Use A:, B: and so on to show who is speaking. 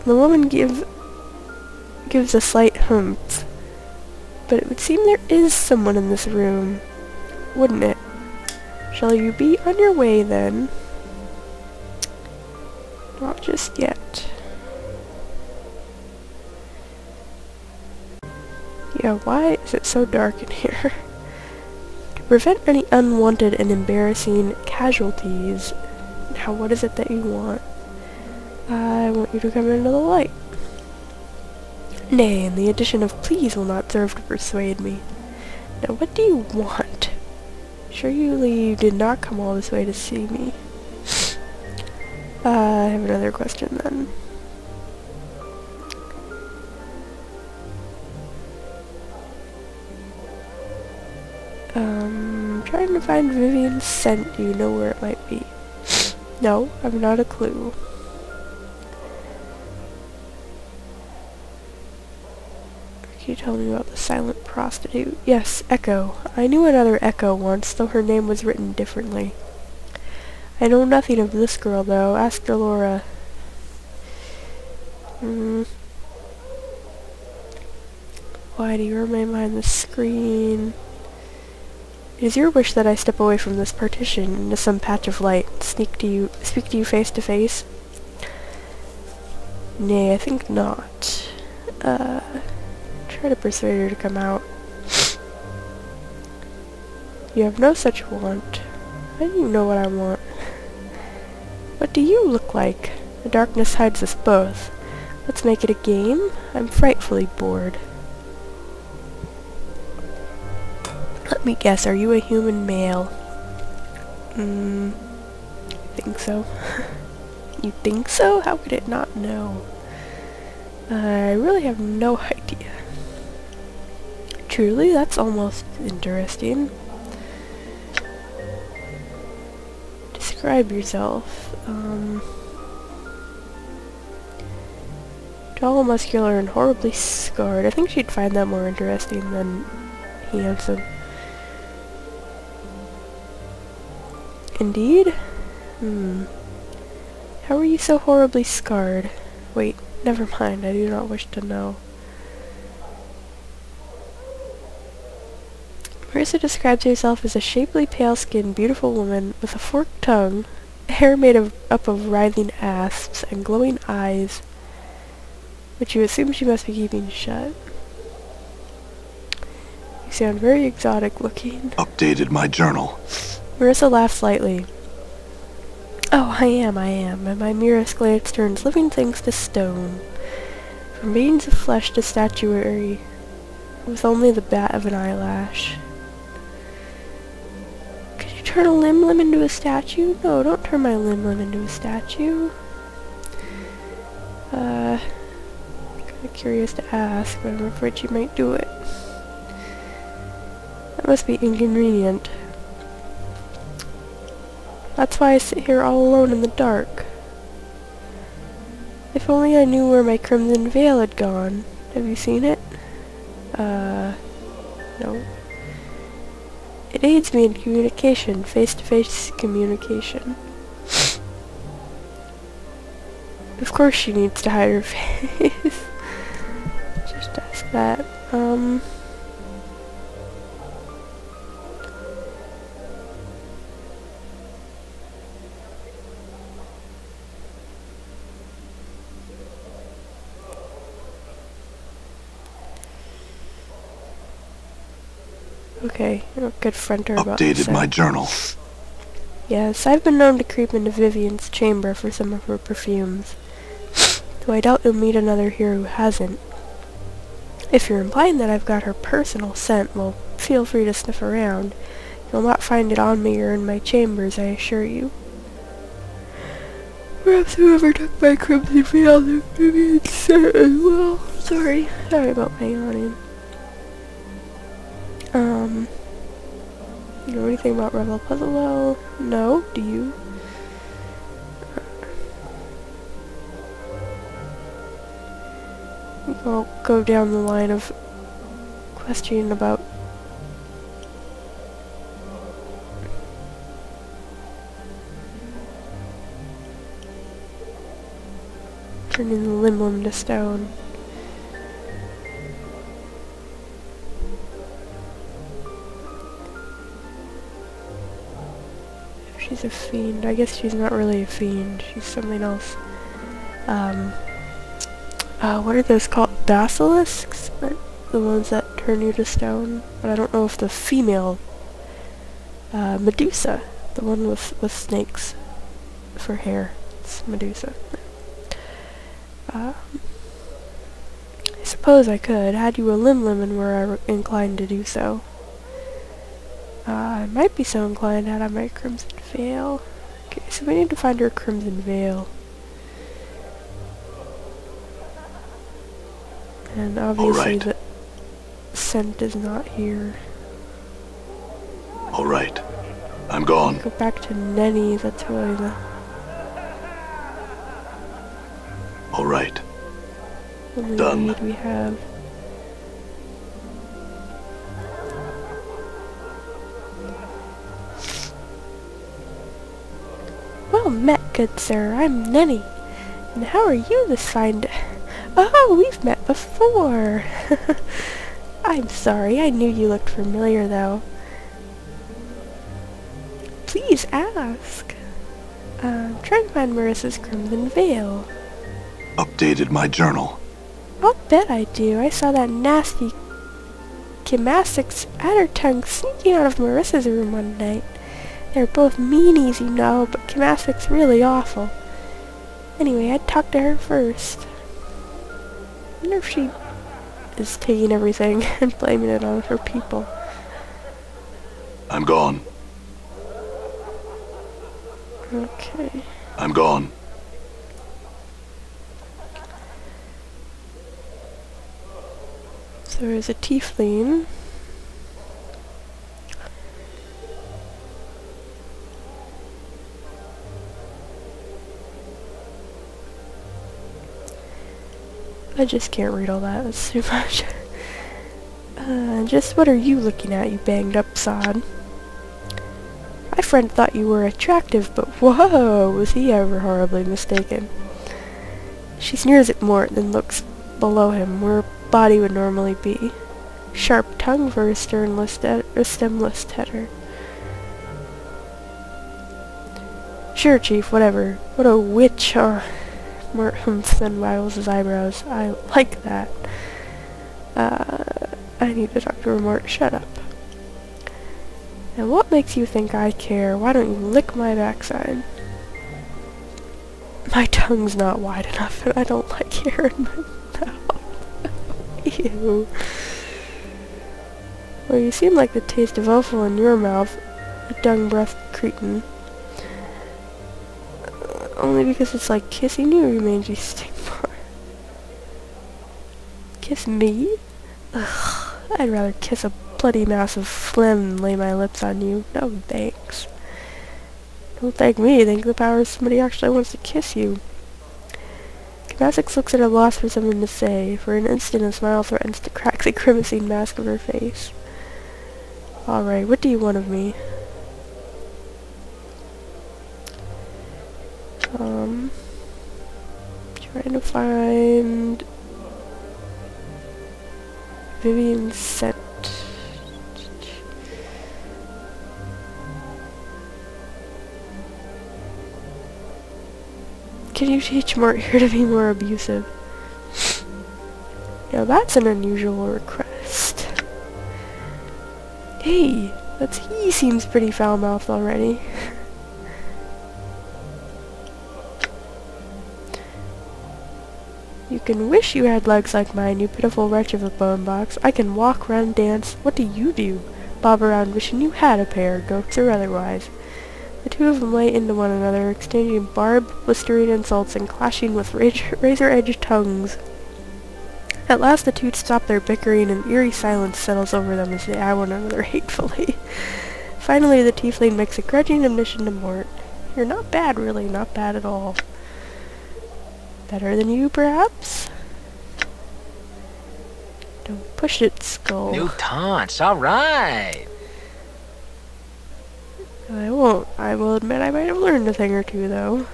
A: The woman gives a slight humph. But it would seem there is someone in this room, wouldn't it? Shall you be on your way then? Not just yet. Yeah, why is it so dark in here? To prevent any unwanted and embarrassing casualties. Now, what is it that you want? I want you to come into the light. Nay, and the addition of please will not serve to persuade me. Now, what do you want? Surely you did not come all this way to see me. I have another question then. Trying to find Vivian's scent. Do you know where it might be? No, I've not a clue. Can you tell me about the silent prostitute? Yes, Echo. I knew another Echo once, though her name was written differently. I know nothing of this girl, though. Ask Delora. Why do you remain behind the screen? It is your wish that I step away from this partition into some patch of light, speak to you face to face? Nay, I think not. Try to persuade her to come out. You have no such want. How do you know what I want? What do you look like? The darkness hides us both. Let's make it a game. I'm frightfully bored. Let me guess, are you a human male? I think so. You think so? How could it not know? I really have no idea. Truly, that's almost interesting. Describe yourself. Tall, muscular, and horribly scarred. I think she'd find that more interesting than handsome. Indeed? How are you so horribly scarred? Wait, never mind, I do not wish to know. Marissa describes herself as a shapely, pale-skinned, beautiful woman with a forked tongue, hair made up of writhing asps, and glowing eyes, which you assume she must be keeping shut. You sound very exotic looking.
B: Updated my journal.
A: Marissa laughs lightly. Oh, I am, and my merest glance turns living things to stone. From beings of flesh to statuary, with only the bat of an eyelash. Could you turn a limb into a statue? No, don't turn my limb into a statue. Kinda curious to ask, but I'm afraid she might do it. That must be inconvenient. That's why I sit here all alone in the dark. If only I knew where my crimson veil had gone. Have you seen it? No. It aids me in communication, face-to-face communication. Of course she needs to hide her face. Just ask that. Okay, I'll confront her about this.
B: Updated my journal.
A: Yes, I've been known to creep into Vivian's chamber for some of her perfumes. Though I doubt you'll meet another here who hasn't. If you're implying that I've got her personal scent, well, feel free to sniff around. You'll not find it on me or in my chambers, I assure you. Perhaps whoever took my crimson veil took Vivian's scent as well. Sorry about my yawning. You know anything about Revel Puzzle? Well, no. Do you? I'll go down the line of questioning about Turning the limb to stone. She's a fiend. I guess she's not really a fiend. She's something else. What are those called? Basilisks? The ones that turn you to stone? But I don't know if the female... Medusa. The one with snakes for hair. It's Medusa. I suppose I could. Had you a limb and were I inclined to do so. I might be so inclined had I my Crimson Veil. Okay, so we need to find her Crimson Veil. And obviously the scent is not here.
B: Alright. I'm gone.
A: Go back to Nenny, that's really the...
B: Alright.
A: only
B: Done.
A: lead we have. Well met, good sir. I'm Nenny. And how are you this fine day? Oh, we've met before. I'm sorry, I knew you looked familiar, though. Please ask. Try to find Marissa's Crimson Veil.
B: Updated my journal.
A: I'll bet I do. I saw that nasty Chimastic's adder tongue sneaking out of Marissa's room one night. They're both meanies, you know, but Chimastic's really awful. Anyway, I'd talk to her first. I wonder if she is taking everything and blaming it on her people.
B: I'm gone.
A: Okay.
B: I'm gone.
A: So there's a tiefling. I just can't read all that, that's too much. Just what are you looking at, you banged up sod? My friend thought you were attractive, but whoa, was he ever horribly mistaken. She sneers at Mort, then looks below him, where her body would normally be. Sharp tongue for a stemless header. Sure, Chief, whatever. What a witch, Mort then waggles his eyebrows. I like that. I need to talk to her, Mort. Shut up. And what makes you think I care? Why don't you lick my backside? My tongue's not wide enough, and I don't like hair in my mouth. Ew. Well, you seem like the taste of offal in your mouth, a dung-breathed cretin. Only because it's like kissing you remains you sting more. Kiss me? Ugh, I'd rather kiss a bloody mass of phlegm than lay my lips on you. No thanks. Don't thank me, thank the powers somebody actually wants to kiss you. Chimastic looks at a loss for something to say. For an instant a smile threatens to crack the grimacing mask of her face. Alright, what do you want of me? Trying to find Vivian's scent. Can you teach Mort here to be more abusive? Now that's an unusual request. Hey, he seems pretty foul-mouthed already. You can wish you had legs like mine, you pitiful wretch of a bone box. I can walk, run, dance. What do you do? Bob around wishing you had a pair, goats or otherwise. The two of them lay into one another, exchanging barbed, blistering insults and clashing with razor-edged tongues. At last the two stop their bickering and eerie silence settles over them as they eye one another hatefully. Finally the tiefling makes a grudging admission to Mort. You're not bad, really, not bad at all. Better than you, perhaps? Don't push it, Skull.
C: New taunts, alright!
A: I won't. I will admit I might have learned a thing or two, though.